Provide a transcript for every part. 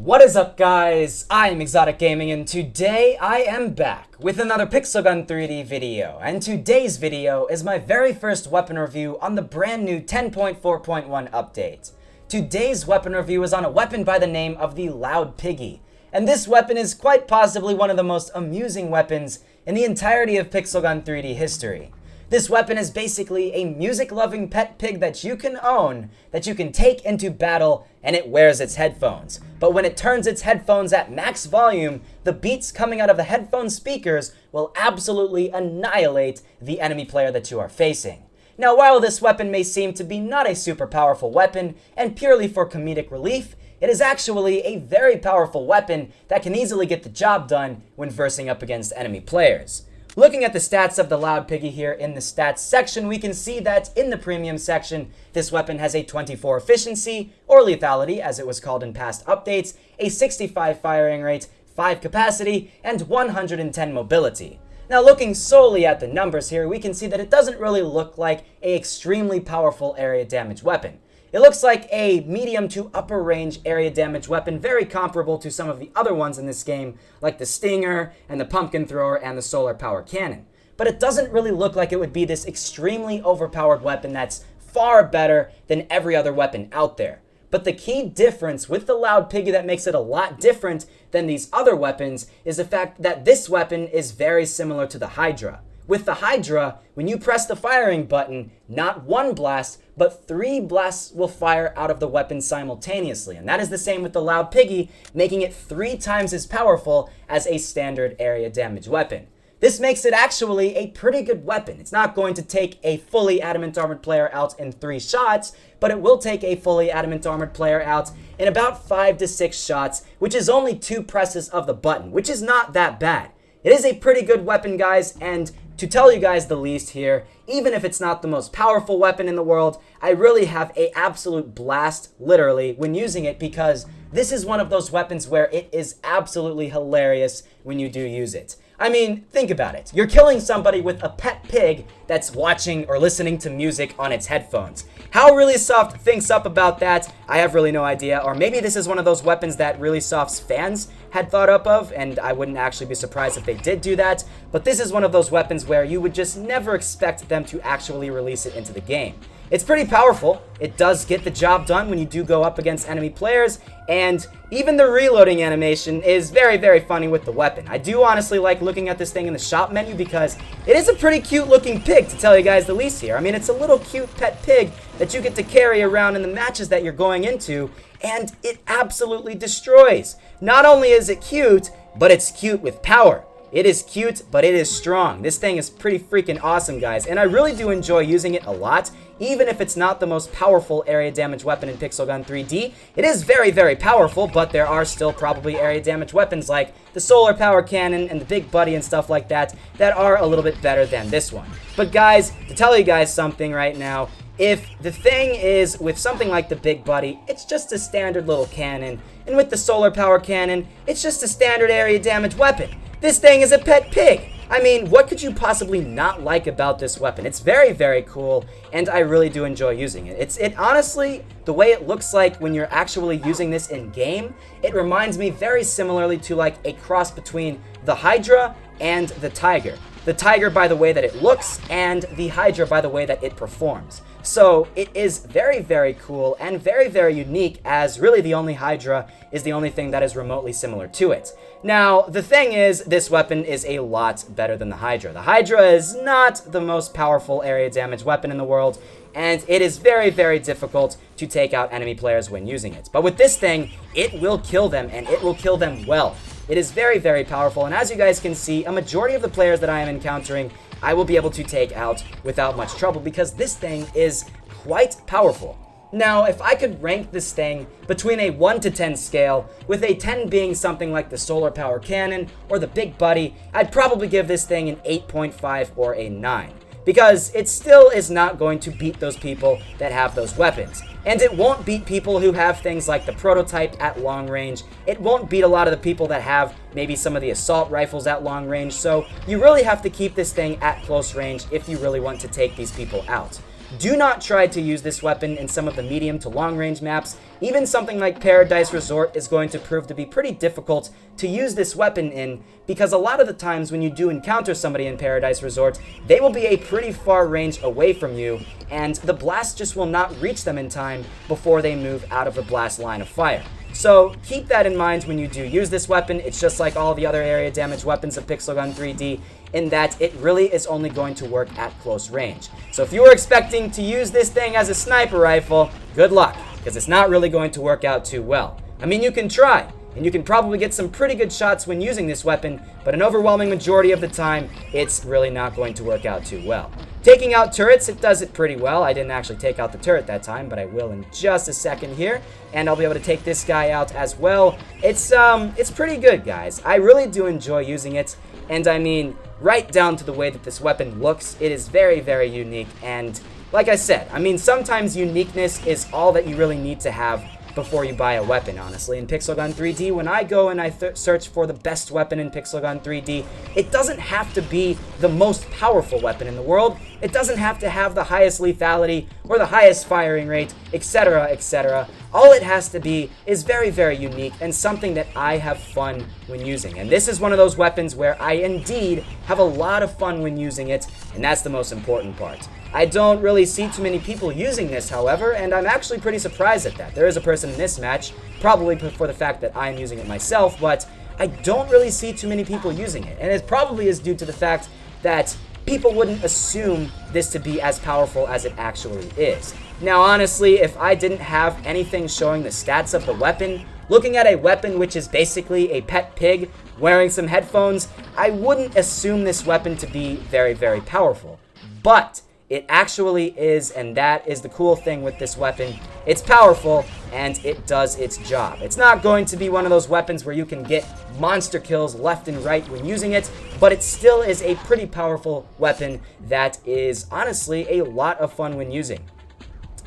What is up, guys? I'm ExxotikGaming, and today I am back with another Pixel Gun 3D video. And today's video is my very first weapon review on the brand new 10.4.1 update. Today's weapon review is on a weapon by the name of the Loud Piggy. And this weapon is quite possibly one of the most amusing weapons in the entirety of Pixel Gun 3D history. This weapon is basically a music-loving pet pig that you can own, that you can take into battle, and it wears its headphones. But when it turns its headphones at max volume, the beats coming out of the headphone speakers will absolutely annihilate the enemy player that you are facing. Now, while this weapon may seem to be not a super powerful weapon, and purely for comedic relief, it is actually a very powerful weapon that can easily get the job done when versing up against enemy players. Looking at the stats of the Loud Piggy here in the stats section, we can see that in the premium section, this weapon has a 24 efficiency, or lethality as it was called in past updates, a 65 firing rate, 5 capacity, and 110 mobility. Now, looking solely at the numbers here, we can see that it doesn't really look like an extremely powerful area damage weapon. It looks like a medium to upper range area damage weapon, very comparable to some of the other ones in this game, like the Stinger and the Pumpkin Thrower and the Solar Power Cannon. But it doesn't really look like it would be this extremely overpowered weapon that's far better than every other weapon out there. But the key difference with the Loud Piggy that makes it a lot different than these other weapons is the fact that this weapon is very similar to the Hydra. With the Hydra, when you press the firing button, not one blast, but 3 blasts will fire out of the weapon simultaneously. And that is the same with the Loud Piggy, making it 3 times as powerful as a standard area damage weapon. This makes it actually a pretty good weapon. It's not going to take a fully adamant armored player out in 3 shots, but it will take a fully adamant armored player out in about 5 to 6 shots, which is only 2 presses of the button, which is not that bad. It is a pretty good weapon, guys, and to tell you guys the least here, even if it's not the most powerful weapon in the world, I really have an absolute blast, literally, when using it, because this is one of those weapons where it is absolutely hilarious when you do use it. I mean, think about it. You're killing somebody with a pet pig that's watching or listening to music on its headphones. How ReallySoft thinks up about that, I have really no idea. Or maybe this is one of those weapons that ReallySoft's fans had thought up of, and I wouldn't actually be surprised if they did do that. But this is one of those weapons where you would just never expect them to actually release it into the game. It's pretty powerful. It does get the job done when you do go up against enemy players, and even the reloading animation is very, very funny with the weapon. I do honestly like looking at this thing in the shop menu because it is a pretty cute looking pig, to tell you guys the least here. I mean, it's a little cute pet pig that you get to carry around in the matches that you're going into, and it absolutely destroys. Not only is it cute, but it's cute with power. It is cute, but it is strong. This thing is pretty freaking awesome, guys, and I really do enjoy using it a lot. Even if it's not the most powerful area damage weapon in Pixel Gun 3D, it is very, very powerful, but there are still probably area damage weapons like the Solar Power Cannon and the Big Buddy and stuff like that that are a little bit better than this one. But guys, to tell you guys something right now, if the thing is with something like the Big Buddy, it's just a standard little cannon, and with the Solar Power Cannon, it's just a standard area damage weapon. This thing is a pet pig. I mean, what could you possibly not like about this weapon? It's very, very cool, and I really do enjoy using it. It honestly, the way it looks like when you're actually using this in game, it reminds me very similarly to like a cross between the Hydra and the Tiger. The Tiger by the way that it looks, and the Hydra by the way that it performs. So it is very, very cool and very, very unique, as really the only Hydra is the only thing that is remotely similar to it. Now, the thing is, this weapon is a lot better than the Hydra. The Hydra is not the most powerful area damage weapon in the world, and it is very, very difficult to take out enemy players when using it. But with this thing, it will kill them, and it will kill them well. It is very, very powerful, and as you guys can see, a majority of the players that I am encountering, I will be able to take out without much trouble because this thing is quite powerful. Now, if I could rank this thing between a 1 to 10 scale, with a 10 being something like the Solar Power Cannon or the Big Buddy, I'd probably give this thing an 8.5 or a 9. Because it still is not going to beat those people that have those weapons. And it won't beat people who have things like the Prototype at long range. It won't beat a lot of the people that have maybe some of the assault rifles at long range. So you really have to keep this thing at close range if you really want to take these people out. do not try to use this weapon in some of the medium to long range maps. Even something like Paradise Resort is going to prove to be pretty difficult to use this weapon in, because a lot of the times when you do encounter somebody in Paradise Resort, they will be a pretty far range away from you, and the blast just will not reach them in time before they move out of the blast line of fire. So keep that in mind when you do use this weapon. It's just like all the other area damage weapons of Pixel Gun 3D, in that it really is only going to work at close range. So if you were expecting to use this thing as a sniper rifle, good luck, because it's not really going to work out too well. I mean, you can try, and you can probably get some pretty good shots when using this weapon, but an overwhelming majority of the time, it's really not going to work out too well. Taking out turrets, it does it pretty well. I didn't actually take out the turret that time, but I will in just a second here, and I'll be able to take this guy out as well. It's pretty good, guys. I really do enjoy using it, and I mean, right down to the way that this weapon looks, it is very, very unique, and like I said, I mean, sometimes uniqueness is all that you really need to have before you buy a weapon, honestly. In Pixel Gun 3D, when I go and I search for the best weapon in Pixel Gun 3D, it doesn't have to be the most powerful weapon in the world. It doesn't have to have the highest lethality or the highest firing rate, etc., etc. All it has to be is very, very unique and something that I have fun when using. And this is one of those weapons where I indeed have a lot of fun when using it, and that's the most important part. I don't really see too many people using this, however, and I'm actually pretty surprised at that. There is a person in this match, probably for the fact that I'm using it myself, but I don't really see too many people using it. And it probably is due to the fact that people wouldn't assume this to be as powerful as it actually is. Now, honestly, if I didn't have anything showing the stats of the weapon, looking at a weapon which is basically a pet pig wearing some headphones, I wouldn't assume this weapon to be very, very powerful. But it actually is, and that is the cool thing with this weapon. It's powerful, and it does its job. It's not going to be one of those weapons where you can get monster kills left and right when using it, but it still is a pretty powerful weapon that is honestly a lot of fun when using.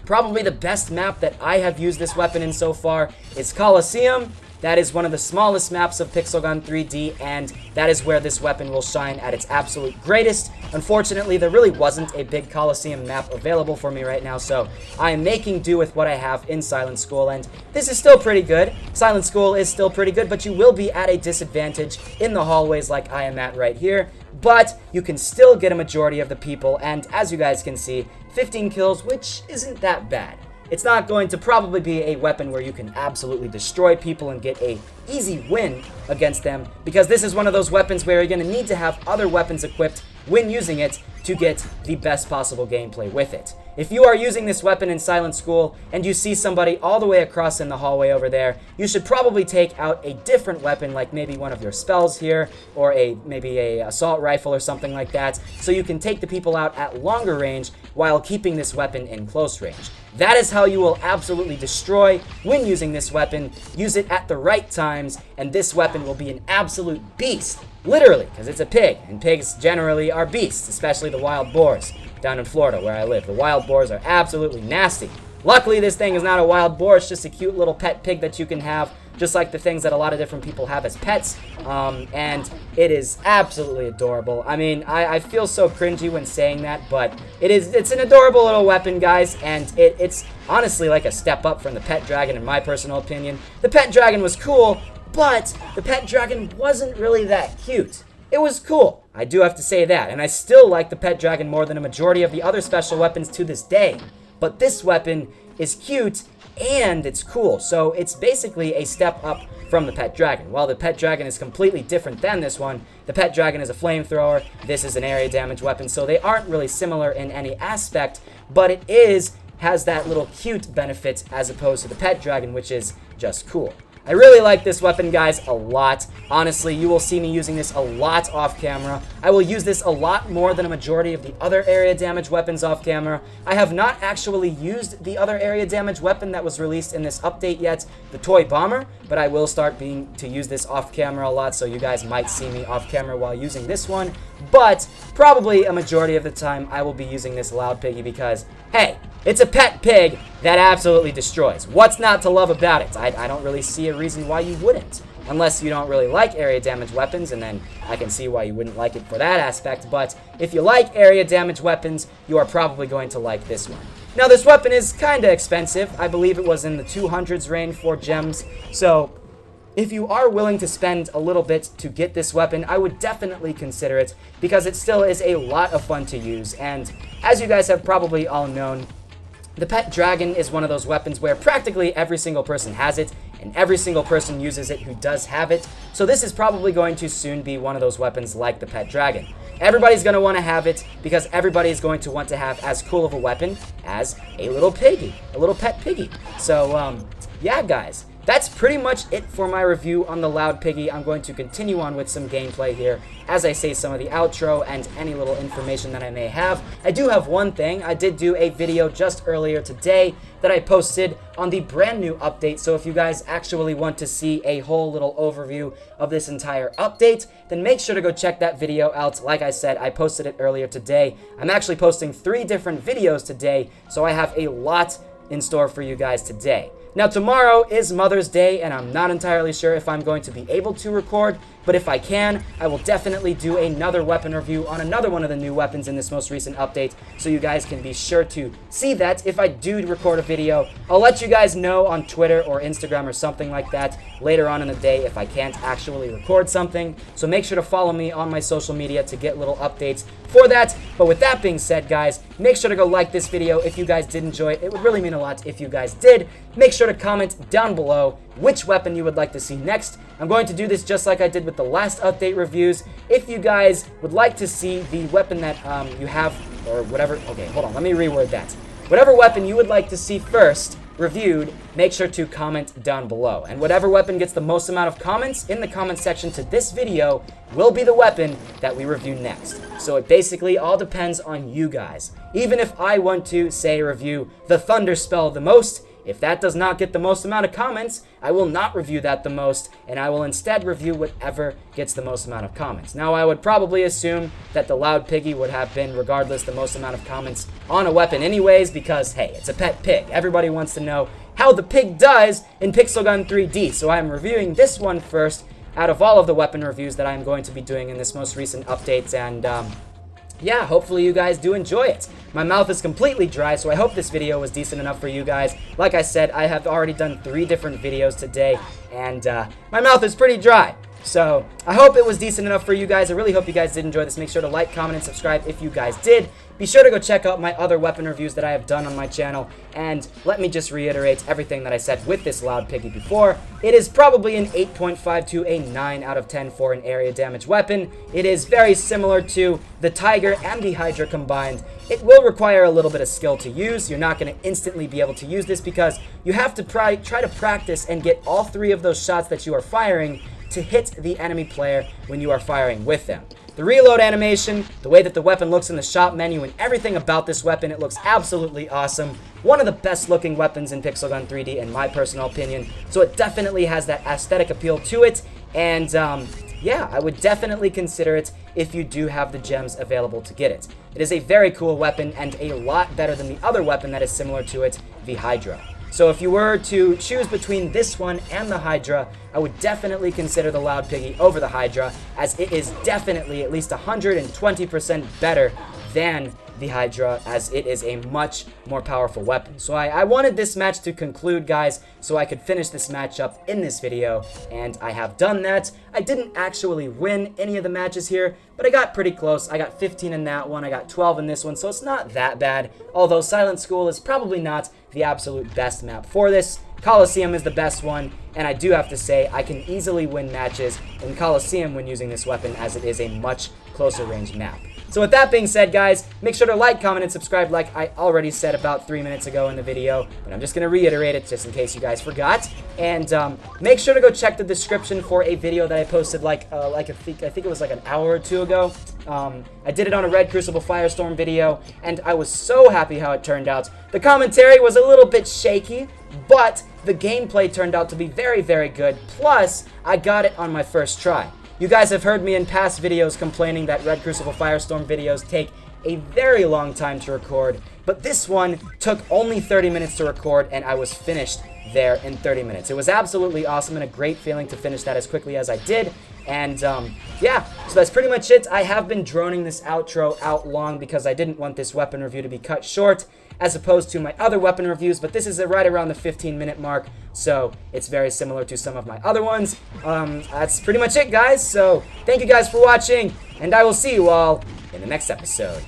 Probably the best map that I have used this weapon in so far is Coliseum. That is one of the smallest maps of Pixel Gun 3D, and that is where this weapon will shine at its absolute greatest. Unfortunately, there really wasn't a big Coliseum map available for me right now, so I am making do with what I have in Silent School, and this is still pretty good. Silent School is still pretty good, but you will be at a disadvantage in the hallways like I am at right here, but you can still get a majority of the people, and as you guys can see, 15 kills, which isn't that bad. It's not going to probably be a weapon where you can absolutely destroy people and get a easy win against them, because this is one of those weapons where you're going to need to have other weapons equipped when using it to get the best possible gameplay with it. If you are using this weapon in Silent School and you see somebody all the way across in the hallway over there, you should probably take out a different weapon, like maybe one of your spells here, or maybe a assault rifle or something like that, so you can take the people out at longer range while keeping this weapon in close range. That is how you will absolutely destroy when using this weapon. Use it at the right times, and this weapon will be an absolute beast. Literally, because it's a pig, and pigs generally are beasts, especially the wild boars down in Florida where I live. The wild boars are absolutely nasty. Luckily, this thing is not a wild boar. It's just a cute little pet pig that you can have, just like the things that a lot of different people have as pets, and it is absolutely adorable. I mean, I feel so cringy when saying that, but it's an adorable little weapon, guys, and it's honestly like a step up from the pet dragon, in my personal opinion. The pet dragon was cool, but the pet dragon wasn't really that cute. It was cool, I do have to say that, and I still like the pet dragon more than a majority of the other special weapons to this day. But this weapon is cute, and it's cool, so it's basically a step up from the pet dragon. While the pet dragon is completely different than this one, the pet dragon is a flamethrower, this is an area damage weapon, so they aren't really similar in any aspect, but it has that little cute benefit as opposed to the pet dragon, which is just cool. I really like this weapon, guys, a lot. Honestly, you will see me using this a lot off camera. I will use this a lot more than a majority of the other area damage weapons off camera. I have not actually used the other area damage weapon that was released in this update yet, the toy bomber, but I will start to use this off camera a lot, so you guys might see me off camera while using this one. But probably a majority of the time I will be using this Loud Piggy because, hey, it's a pet pig that absolutely destroys. What's not to love about it? I don't really see a reason why you wouldn't. unless you don't really like area damage weapons, and then I can see why you wouldn't like it for that aspect. But if you like area damage weapons, you are probably going to like this one. Now, this weapon is kind of expensive. I believe it was in the 200s range for gems, so if you are willing to spend a little bit to get this weapon, I would definitely consider it, because it still is a lot of fun to use. And as you guys have probably all known, the pet dragon is one of those weapons where practically every single person has it, and every single person uses it who does have it. So this is probably going to soon be one of those weapons like the pet dragon. Everybody's going to want to have it, because everybody is going to want to have as cool of a weapon as a little piggy, a little pet piggy. So, yeah, guys. That's pretty much it for my review on the Loud Piggy. I'm going to continue on with some gameplay here as I say some of the outro and any little information that I may have. I do have one thing. I did do a video just earlier today that I posted on the brand new update, so if you guys actually want to see a whole little overview of this entire update, then make sure to go check that video out. Like I said, I posted it earlier today. I'm actually posting 3 different videos today, so I have a lot in store for you guys today. Now, tomorrow is Mother's Day, and I'm not entirely sure if I'm going to be able to record, but if I can, I will definitely do another weapon review on another one of the new weapons in this most recent update, so you guys can be sure to see that. If I do record a video, I'll let you guys know on Twitter or Instagram or something like that later on in the day if I can't actually record something, so make sure to follow me on my social media to get little updates for that. But with that being said, guys, make sure to go like this video if you guys did enjoy it. It would really mean a lot if you guys did. Make sure to comment down below which weapon you would like to see next. I'm going to do this just like I did with the last update reviews. If you guys would like to see the weapon that you have, or whatever, okay, hold on, let me reword that. Whatever weapon you would like to see first reviewed, make sure to comment down below. And whatever weapon gets the most amount of comments in the comment section to this video will be the weapon that we review next. So it basically all depends on you guys. Even if I want to, say, review the Thunder Spell the most, if that does not get the most amount of comments, I will not review that the most, and I will instead review whatever gets the most amount of comments. Now, I would probably assume that the Loud Piggy would have been, regardless, the most amount of comments on a weapon anyways, because, hey, it's a pet pig. Everybody wants to know how the pig does in Pixel Gun 3D, so I am reviewing this one first out of all of the weapon reviews that I'm going to be doing in this most recent update, and, yeah, hopefully you guys do enjoy it. My mouth is completely dry, so I hope this video was decent enough for you guys. Like I said, I have already done 3 different videos today, and my mouth is pretty dry. So I hope it was decent enough for you guys. I really hope you guys did enjoy this. Make sure to like, comment, and subscribe if you guys did. Be sure to go check out my other weapon reviews that I have done on my channel. And let me just reiterate everything that I said with this Loud Piggy before. It is probably an 8.5 to a 9 out of 10 for an area damage weapon. It is very similar to the Tiger and the Hydra combined. It will require a little bit of skill to use. You're not going to instantly be able to use this because you have to try to practice and get all 3 of those shots that you are firing to hit the enemy player when you are firing with them. The reload animation, the way that the weapon looks in the shop menu, and everything about this weapon, it looks absolutely awesome. One of the best looking weapons in Pixel Gun 3D in my personal opinion, so it definitely has that aesthetic appeal to it, and yeah, I would definitely consider it if you do have the gems available to get it. It is a very cool weapon and a lot better than the other weapon that is similar to it, the Hydra. So if you were to choose between this one and the Hydra, I would definitely consider the Loud Piggy over the Hydra, as it is definitely at least 120% better than the Hydra, as it is a much more powerful weapon. So I wanted this match to conclude, guys, so I could finish this matchup in this video, and I have done that. I didn't actually win any of the matches here, but I got pretty close. I got 15 in that one, I got 12 in this one, so it's not that bad, although Silent School is probably not the absolute best map for this. Coliseum is the best one, and I do have to say I can easily win matches in Coliseum when using this weapon, as it is a much closer range map. So with that being said, guys, make sure to like, comment, and subscribe like I already said about 3 minutes ago in the video, but I'm just going to reiterate it just in case you guys forgot. And make sure to go check the description for a video that I posted I think it was like an hour or 2 ago. I did it on a Red Crucible Firestorm video, and I was so happy how it turned out. The commentary was a little bit shaky, but the gameplay turned out to be very, very good. Plus, I got it on my first try. You guys have heard me in past videos complaining that Red Crucible Firestorm videos take a very long time to record, but this one took only 30 minutes to record, and I was finished there in 30 minutes. It was absolutely awesome and a great feeling to finish that as quickly as I did. And yeah, so that's pretty much it. I have been droning this outro out long because I didn't want this weapon review to be cut short as opposed to my other weapon reviews, but this is right around the 15-minute mark, so it's very similar to some of my other ones. That's pretty much it, guys. So thank you guys for watching, and I will see you all in the next episode.